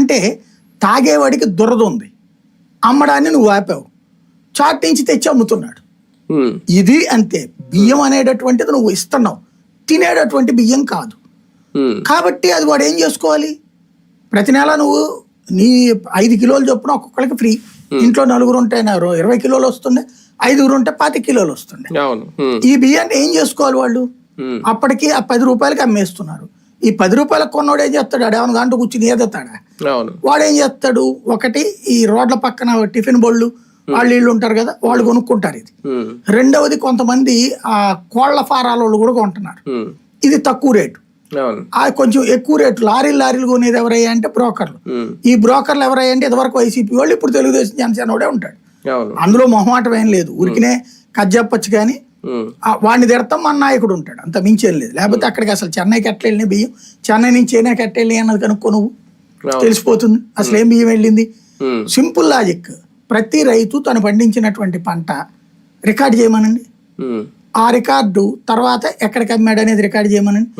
అంటే తాగేవాడికి దురద ఉంది, అమ్మడాన్ని నువ్వు ఆపావు, చాట్ నుంచి తెచ్చి అమ్ముతున్నాడు. ఇది అంతే. బియ్యం అనేటటువంటిది నువ్వు ఇస్తున్నావు, తినేటటువంటి బియ్యం కాదు. కాబట్టి అది వాడు ఏం చేసుకోవాలి? ప్రతి నెల నువ్వు నీ 5 కిలోలు చొప్పున ఒక్కొక్కరికి ఫ్రీ. ఇంట్లో 4 ఉంటే 20 కిలోలు వస్తుండే, 5 ఉంటే 25 కిలోలు వస్తుండే. ఈ బియ్యాన్ని ఏం చేసుకోవాలి వాళ్ళు? అప్పటికి ఆ 10 రూపాయలకి అమ్మేస్తున్నారు. ఈ 10 రూపాయలకు కొన్నవాడు ఏం చేస్తాడు? అడేమన్నా గంట కూర్చుని ఏదెత్తాడా? వాడు ఏం చేస్తాడు? ఒకటి, ఈ రోడ్ల పక్కన టిఫిన్ బోళ్ళు వాళ్ళు వీళ్ళు ఉంటారు కదా, వాళ్ళు కొనుక్కుంటారు ఇది. రెండవది, కొంతమంది ఆ కోళ్ల ఫారాల వాళ్ళు కూడా కొంటున్నారు. ఇది తక్కువ రేటు. కొంచెం ఎక్కువ రేటు లారీలు కొనేది ఎవరయ్యా అంటే బ్రోకర్లు. ఈ బ్రోకర్లు ఎవరయ్యా అంటే ఇదివరకు వైసీపీ వాళ్ళు, ఇప్పుడు తెలుగుదేశం జనసేన వాడే ఉంటాడు. అందులో మొహమాటం ఏం లేదు, ఊరికినే కజ్జప్పచ్చు. కానీ వాడిని తిడతాం, మన నాయకుడు ఉంటాడు, అంత మించేం లేదు. లేకపోతే అక్కడికి అసలు చెన్నైకి ఎట్లా వెళ్ళినాయి బియ్యం, చెన్నై నుంచి చైనాకి ఎట్లా వెళ్ళినాయి అన్నది కనుక్కో, నువ్వు తెలిసిపోతుంది అసలు ఏం బియ్యం వెళ్ళింది. Simple logic. ప్రతి రైతు తను పండించినటువంటి పంట రికార్డు చేయమనండి, ఆ రికార్డు తర్వాత ఎక్కడికి అమ్మాడు అనేది రికార్డు చేయమనండి,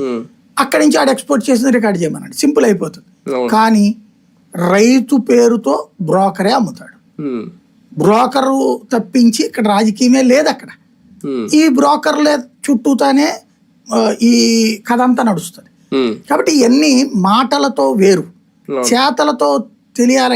అక్కడి నుంచి ఆడు ఎక్స్పోర్ట్ చేసింది రికార్డు చేయమనండి, సింపుల్ అయిపోతుంది. కానీ రైతు పేరుతో బ్రోకరే అమ్ముతాడు. బ్రోకరు తప్పించి ఇక్కడ రాజకీయమే లేదు అక్కడ. ఈ బ్రోకర్లే చుట్టూతానే ఈ కథ అంతా నడుస్తుంది. కాబట్టి ఇవన్నీ మాటలతో వేరు, చేతలతో తెలియాలి.